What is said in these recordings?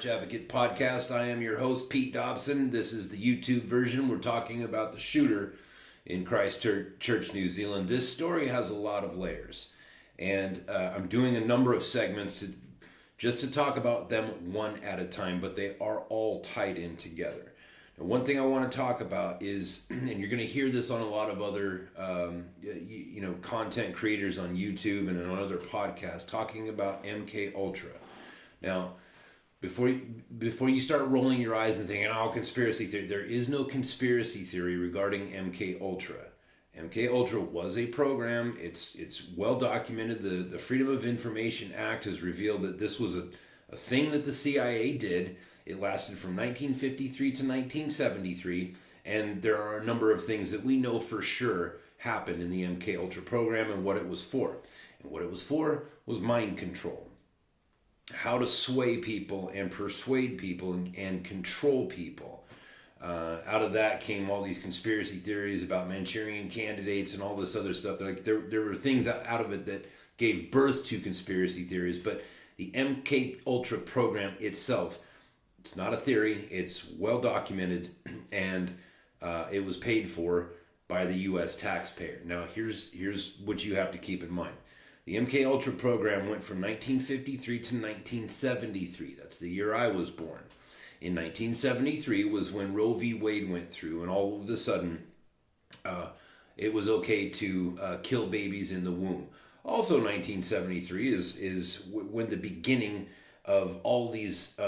Arch Advocate Podcast. I am your host, Pete Dobson. This is the YouTube version. We're talking about the shooter in ChristChurch, New Zealand. This story has a lot of layers, and I'm doing a number of segments just to talk about them one at a time, but they are all tied in together. Now, one thing I want to talk about is, and you're going to hear this on a lot of other content creators on YouTube and on other podcasts, talking about MK Ultra. Now, before you start rolling your eyes and thinking, oh, conspiracy theory, there is no conspiracy theory regarding MK Ultra. MK Ultra was a program. It's well documented. The Freedom of Information Act has revealed that this was a thing that the CIA did. It lasted from 1953 to 1973, and there are a number of things that we know for sure happened in the MK Ultra program and what it was for. And what it was for was mind control. How to sway people and persuade people and control people. Out of that came all these conspiracy theories about Manchurian candidates and all this other stuff. Like there were things out of it that gave birth to conspiracy theories, but the MK Ultra program itself, it's not a theory. It's well documented, and it was paid for by the U.S. taxpayer. Now, here's what you have to keep in mind. The MK Ultra program went from 1953 to 1973. That's the year I was born. In 1973 was when Roe v. Wade went through, and all of a sudden, it was okay to kill babies in the womb. Also, 1973 is when the beginning of all these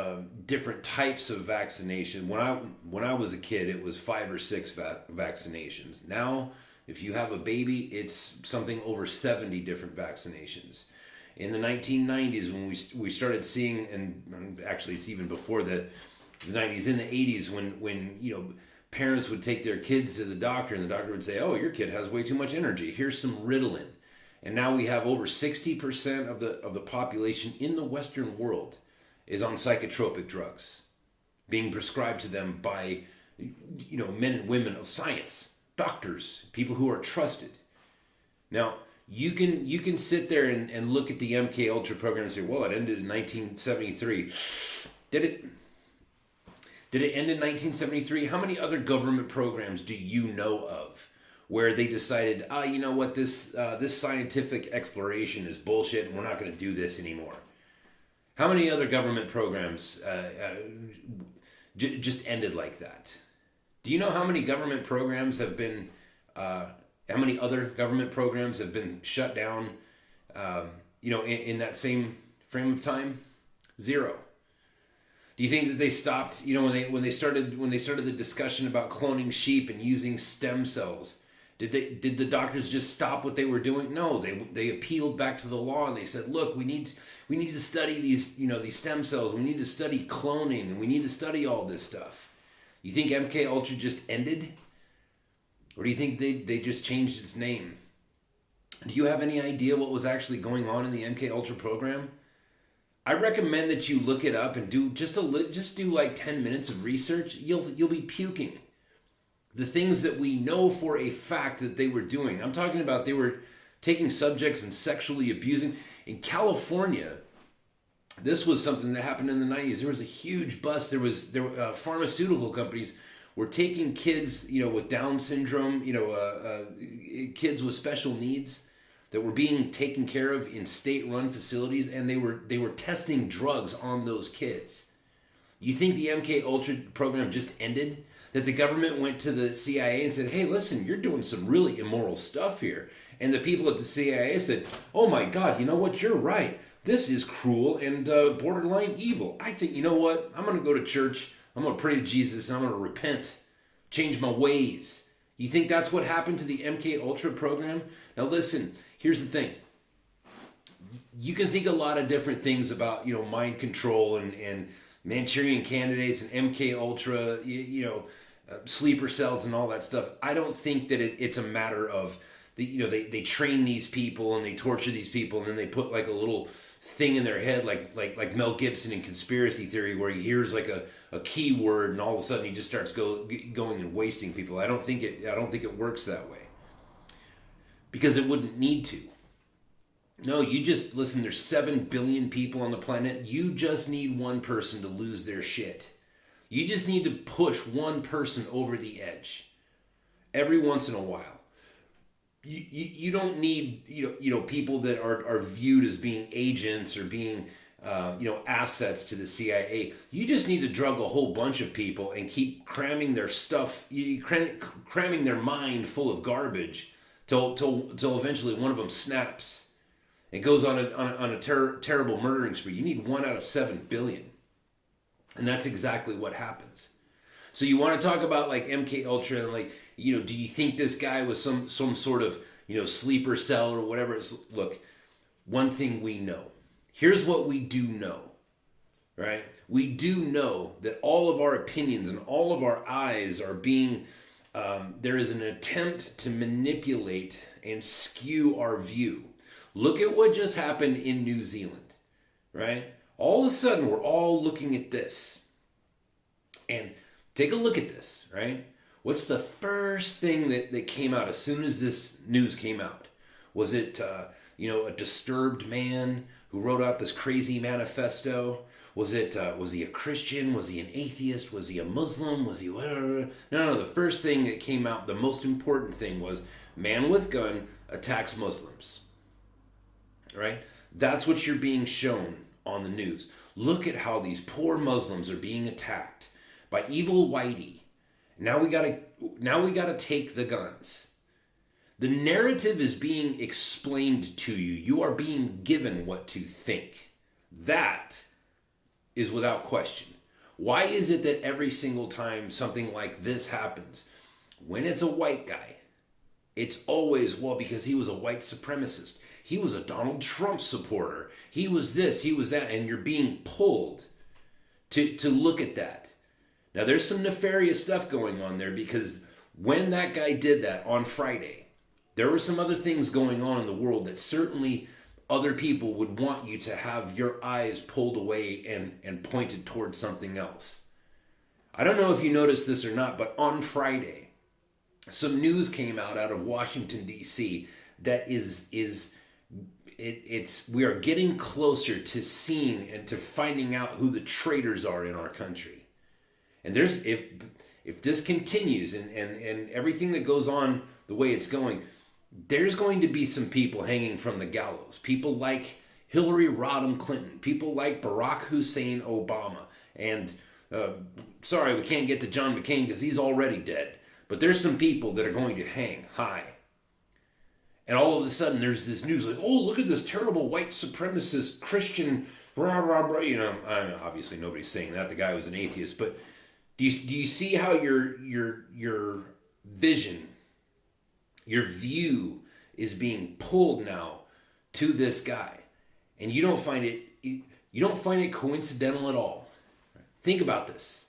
different types of vaccination. When I was a kid, it was 5 or 6 vaccinations. Now, if you have a baby, it's something over 70 different vaccinations. In the 1990s, when we started seeing, and actually it's even before the 90s, in the 80s, when parents would take their kids to the doctor, and the doctor would say, "Oh, your kid has way too much energy. Here's some Ritalin." And now we have over 60% of the population in the Western world is on psychotropic drugs, being prescribed to them by men and women of science. Doctors, people who are trusted. Now, you can sit there and look at the MK Ultra program and say, well, it ended in 1973. Did it end in 1973? How many other government programs do you know of where they decided, you know what, this scientific exploration is bullshit and we're not going to do this anymore? How many other government programs just ended like that? Do you know how many government programs have been, how many other government programs have been shut down, in that same frame of time? 0. Do you think that they stopped, when they started the discussion about cloning sheep and using stem cells? Did the doctors just stop what they were doing? No, they appealed back to the law and they said, look, we need to study these stem cells. We need to study cloning, and we need to study all this stuff. You think MK Ultra just ended? Or do you think they just changed its name? Do you have any idea what was actually going on in the MK Ultra program? I recommend that you look it up and do like 10 minutes of research. You'll be puking. The things that we know for a fact that they were doing. I'm talking about they were taking subjects and sexually abusing. In California, this was something that happened in the 90s. There was a huge bust. There were pharmaceutical companies were taking kids, with Down syndrome, kids with special needs that were being taken care of in state-run facilities, and they were testing drugs on those kids. You think the MK Ultra program just ended? That the government went to the CIA and said, "Hey, listen, you're doing some really immoral stuff here," and the people at the CIA said, "Oh my God, you know what? You're right. This is cruel and borderline evil. I think, you know what? I'm going to go to church. I'm going to pray to Jesus, and I'm going to repent, change my ways." You think that's what happened to the MK Ultra program? Now listen, here's the thing. You can think a lot of different things about, mind control and Manchurian candidates and MK Ultra, sleeper cells and all that stuff. I don't think that it's a matter of, they train these people and they torture these people and then they put like a little thing in their head like Mel Gibson in Conspiracy Theory, where he hears like a key word and all of a sudden he just starts going and wasting people. I don't think it works that way, because it wouldn't need to. No, you just listen, there's 7 billion people on the planet. You just need one person to lose their shit. You just need to push one person over the edge every once in a while. You don't need people that are viewed as being agents or being assets to the CIA. You just need to drug a whole bunch of people and keep cramming their stuff, cramming their mind full of garbage till eventually one of them snaps. It goes on a terrible murdering spree. You need 1 out of 7 billion. And that's exactly what happens. So you want to talk about like MK Ultra and like, do you think this guy was some sort of, sleeper cell or whatever? Look, one thing we know. Here's what we do know, right? We do know that all of our opinions and all of our eyes are being, there is an attempt to manipulate and skew our view. Look at what just happened in New Zealand, right? All of a sudden, we're all looking at this. And take a look at this, right? What's the first thing that came out as soon as this news came out? Was it, a disturbed man who wrote out this crazy manifesto? Was he a Christian? Was he an atheist? Was he a Muslim? Was he whatever? No, the first thing that came out, the most important thing was man with gun attacks Muslims. Right? That's what you're being shown on the news. Look at how these poor Muslims are being attacked by evil whitey. Now we gotta take the guns. The narrative is being explained to you. You are being given what to think. That is without question. Why is it that every single time something like this happens, when it's a white guy, it's always, because he was a white supremacist. He was a Donald Trump supporter. He was this, he was that, and you're being pulled to look at that. Now, there's some nefarious stuff going on there because when that guy did that on Friday, there were some other things going on in the world that certainly other people would want you to have your eyes pulled away and pointed towards something else. I don't know if you noticed this or not, but on Friday, some news came out of Washington, D.C. that we are getting closer to seeing and to finding out who the traitors are in our country. And if this continues and everything that goes on the way it's going, there's going to be some people hanging from the gallows. People like Hillary Rodham Clinton. People like Barack Hussein Obama. And sorry, we can't get to John McCain because he's already dead. But there's some people that are going to hang high. And all of a sudden there's this news like, oh, look at this terrible white supremacist Christian, rah, rah, rah. I mean, obviously nobody's saying that. The guy was an atheist. But do you see how your vision, your view is being pulled now to this guy? And you don't find it coincidental at all. Think about this.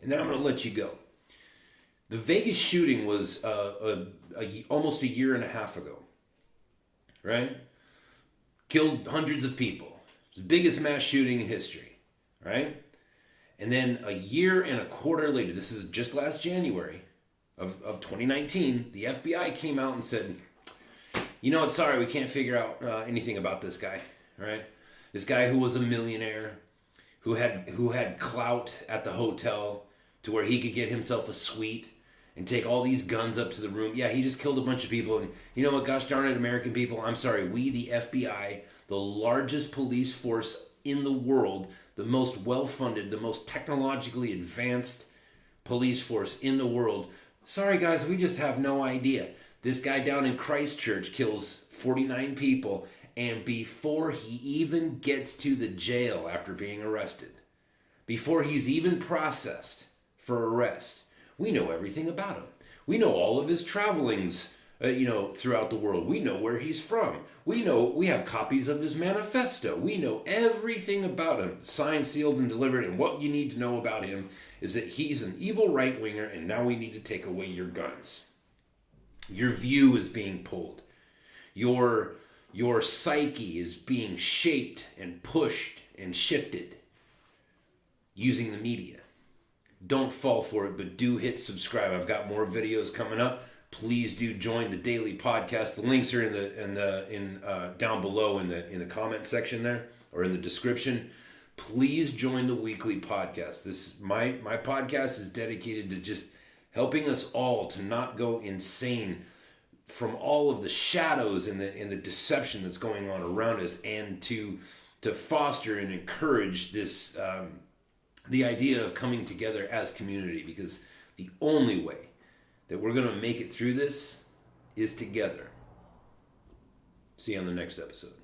And then I'm going to let you go. The Vegas shooting was almost a year and a half ago. Right? Killed hundreds of people. It's the biggest mass shooting in history. Right? And then a year and a quarter later, this is just last January of 2019, the FBI came out and said, sorry, we can't figure out anything about this guy. Right? This guy who was a millionaire, who had clout at the hotel to where he could get himself a suite and take all these guns up to the room. Yeah, he just killed a bunch of people. And you know what, gosh darn it, American people, I'm sorry. We, the FBI, the largest police force in the world, the most well-funded, the most technologically advanced police force in the world. Sorry, guys, we just have no idea. This guy down in ChristChurch kills 49 people, and before he even gets to the jail after being arrested, before he's even processed for arrest, we know everything about him. We know all of his travelings, throughout the world. We know where he's from. We have copies of his manifesto. We know everything about him, signed, sealed, and delivered. And what you need to know about him is that he's an evil right-winger, and now we need to take away your guns. Your view is being pulled. Your psyche is being shaped and pushed and shifted using the media. Don't fall for it, but do hit subscribe. I've got more videos coming up. please do join the daily podcast. The links are in down below in the comment section there, or in the description. Please join the weekly podcast. My podcast is dedicated to just helping us all to not go insane from all of the shadows and the deception that's going on around us, and to foster and encourage this the idea of coming together as community, because the only way that we're going to make it through this is together. See you on the next episode.